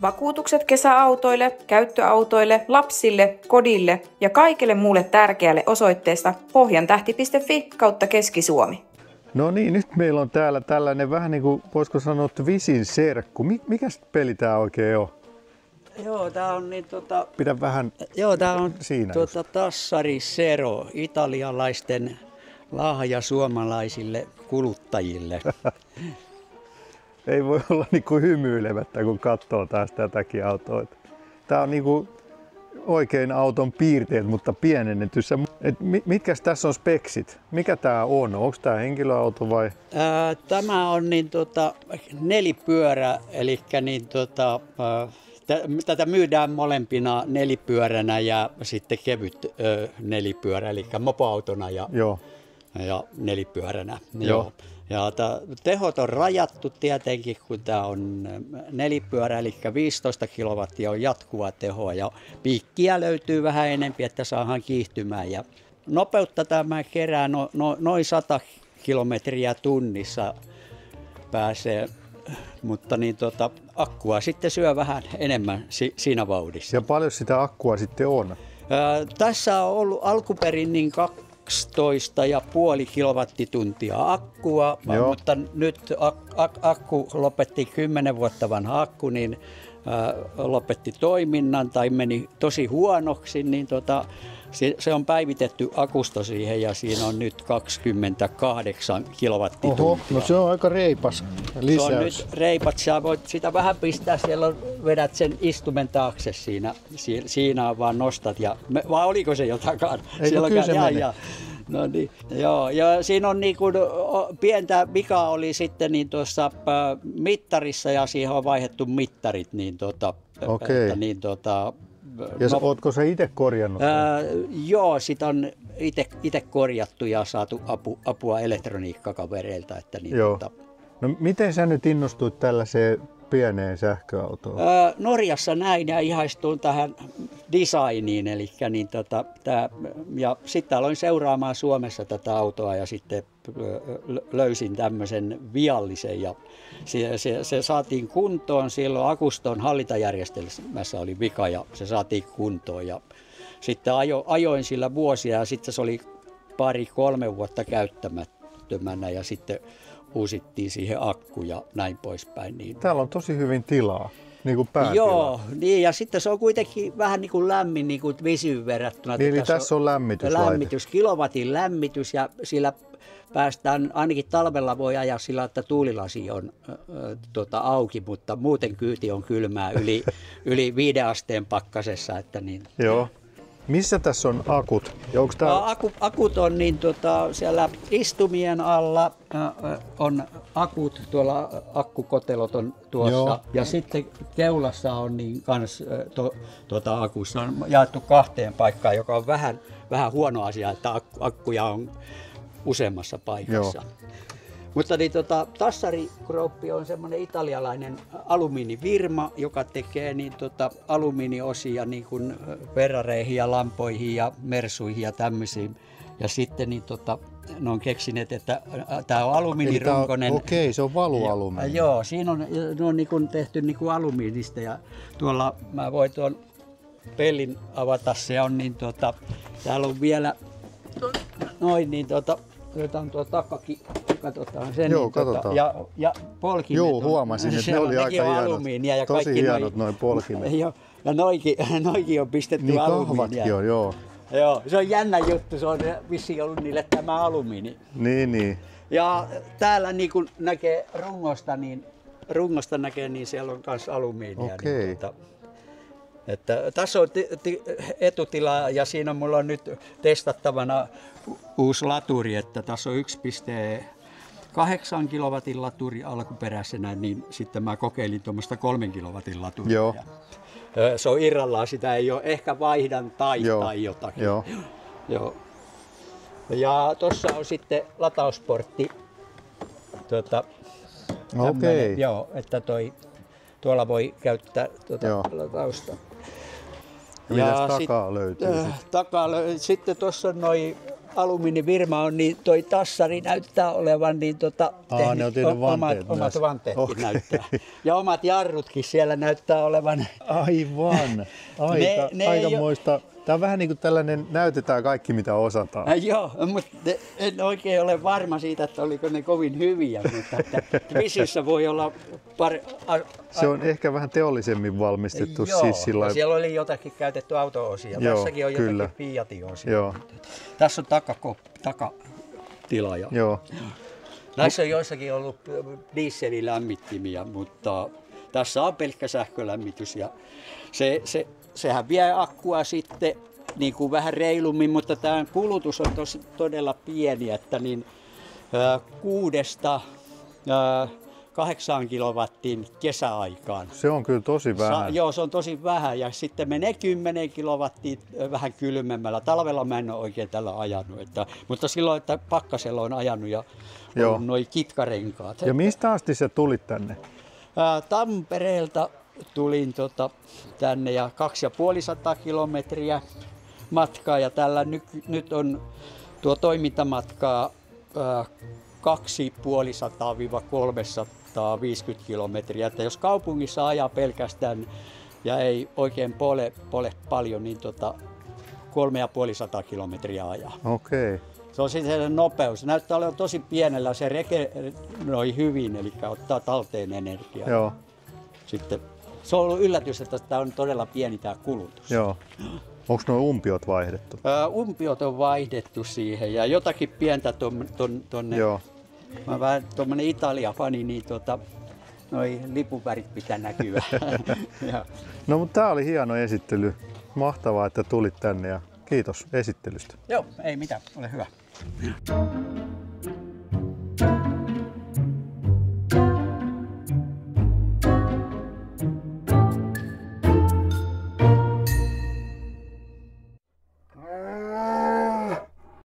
Vakuutukset kesäautoille, käyttöautoille, lapsille, kodille ja kaikille muulle tärkeälle osoitteesta pohjantähti.fi/Keski-Suomi. No niin, nyt meillä on täällä tällainen vähän niin kuin, voisiko sanoa, Twisin serkku. Mikäs peli tää oikein on? Joo, tää on niin Pidä vähän joo, tää on siinä Tassari Zero, italialaisten lahja suomalaisille kuluttajille. Ei voi olla niinku hymyilemättä, kun katsoo taas tätäkin autoa. Tää on niinku oikein auton piirteet, mutta pienennetyssä. Mitkäs tässä on speksit? Mikä tää on? Onko tää henkilöauto vai? Tämä on niin nelipyörä, eli niin tätä myydään molempina nelipyöränä ja sitten kevyt nelipyörä, eli mopoautona ja nelipyöränä. Joo. Ja tehot on rajattu tietenkin, kun tämä on nelipyörä, eli 15 kilowattia on jatkuva teho ja piikkiä löytyy vähän enempi, että saadaan kiihtymään. Ja nopeutta tämä kerää noin 100 kilometriä tunnissa pääsee, mutta niin akkua sitten syö vähän enemmän siinä vauhdissa. Ja paljon sitä akkua sitten on? Tässä on ollut alkuperin niin 12,5 kilowattituntia akkua, mutta nyt akku lopetti 10 vuotta vanha akku, niin lopetti toiminnan tai meni tosi huonoksi, niin se on päivitetty akusto siihen ja siinä on nyt 28 kilowattituntia. Oho, no se on aika reipas lisäys. Se on nyt reipas, sä voit sitä vähän pistää, siellä vedät sen istumen taakse siinä vaan nostat. Vai oliko se jotakaan? Eikö kyllä se meni? No niin, joo, ja siinä on niin kuin pientä vikaa oli sitten niin tuossa mittarissa ja siihen on vaihdettu mittarit. Niin okei. Ja ootko sä itse korjannut? Joo, sitä on itse korjattu ja saatu apua elektroniikkakavereilta. Että niin No miten sä nyt innostuit tällaiseen pieneen sähköautoon? Norjassa näin ja ihaistuin tähän designiin. Eli niin ja sitten aloin seuraamaan Suomessa tätä autoa ja sitten löysin tämmöisen viallisen ja se saatiin kuntoon. Silloin akuston hallintajärjestelmässä oli vika ja se saatiin kuntoon ja sitten ajoin sillä vuosia ja sitten se oli 2-3 vuotta käyttämättömänä ja sitten uusittiin siihen akku ja näin poispäin. Niin. Täällä on tosi hyvin tilaa, niin kuin päätila. Joo, niin ja sitten se on kuitenkin vähän niin kuin lämmin niin kuin Visyyn verrattuna. Niin, eli tässä on lämmitys, kilowatin lämmitys ja sillä päästään, ainakin talvella voi ajaa sillä, että tuulilasi on auki, mutta muuten kyyti on kylmää yli 5 asteen pakkasessa. Että niin. Joo. Missä tässä on akut? Akut on niin siellä istumien alla on akut, tuolla akkukotelot on tuossa. Joo. Ja sitten keulassa on niin kans akussa on jaettu 2 paikkaan, joka on vähän huono asia, että akkuja on useammassa paikassa. Joo. Mutta niin, Tassari Group on semmoinen italialainen alumiinifirma, joka tekee niin, alumiiniosia niin kuin Ferrareihin ja Lampoihin ja Mersuihin ja tämmöisiin. Ja sitten niin, ne on keksineet, että tämä on alumiinirunkoinen. Okei, se on valualumiini. Joo, siinä on niin kuin tehty niin kuin alumiinista ja tuolla mä voin tuon pellin avata, se on niin täällä on vielä noin niin otetaan tuo takakin, katsotaan sen. Joo, katsotaan. Ja polkimet. Joo, huomasin, että ne oli aika hienot. Ja tosi hienot noin polkimet. Ja noikin on pistetty niin, alumiinia. kahvatkin on, joo. Joo, se on jännä juttu, se on vissiin ollut niille tämä alumiini. Niin. Ja täällä niin kuin näkee rungosta näkee, niin siellä on myös alumiinia. Okei. Niin, että tässä on etutila ja siinä mulla on nyt testattavana uusi laturi, että tässä on 1,8 kilowatin laturi alkuperäisenä, niin sitten mä kokeilin tuommoista 3 kilowatin laturia. Joo. Se on irrallaan, sitä ei ole, ehkä vaihdan tai jotakin. Joo. Ja tuossa on sitten latausportti. Okei. Joo, että tuolla voi käyttää latausta. Ja mitäs takaa löytyy? Sitten tuossa on noi alumiinivirma on, niin toi tassari näyttää olevan niin ne on tehnyt vanteet omat myös. vanteetkin näyttää. Ja omat jarrutkin siellä näyttää olevan. Aivan. Aikamoista. Tämä on vähän niin kuin tällainen, näytetään kaikki mitä osataan. Joo, mutta en oikein ole varma siitä, että oliko ne kovin hyviä, mutta visissä voi olla se on ehkä vähän teollisemmin valmistettu. Joo, siis sillä ja siellä oli jotakin käytetty auto-osia. Joo, Tässäkin on kyllä. jotakin Fiatin osia. Joo. Tässä on takatila. Joo. Näissä on joissakin ollut dieselilämmittimiä, mutta tässä on pelkkä sähkölämmitys. Ja sehän vie akkua sitten niin kuin vähän reilummin, mutta tämä kulutus on todella pieni, että niin 6–8 kilowattiin kesäaikaan. Se on kyllä tosi vähän. Joo, se on tosi vähän ja sitten menee 10 kilowattia vähän kylmemmällä. Talvella mä en ole oikein tällä ajanut, mutta silloin, että pakkasella on ajanut ja on noi kitkarenkaat. Ja mistä asti sä tulit tänne? Tampereelta tulin tänne ja 250 kilometriä matkaa ja tällä nyt on tuo toimintamatkaa 250–350 kilometriä. Että jos kaupungissa ajaa pelkästään ja ei oikein pole paljon, niin 350 kilometriä ajaa. Okei. Se on sitten se nopeus. Se näyttää olevan tosi pienellä, se regeneroi hyvin, eli ottaa talteen energiaa. Joo. Sitten se on ollut yllätys, että tämä on todella pieni tämä kulutus. Joo. Onko nuo umpiot vaihdettu? Umpiot on vaihdettu siihen ja jotakin pientä tonne. Joo. Mä vähän tuommoinen Italia-fani, niin noi lipuvärit pitää näkyä. No mutta tää oli hieno esittely. Mahtavaa, että tulit tänne ja kiitos esittelystä. Joo, ei mitään, ole hyvä.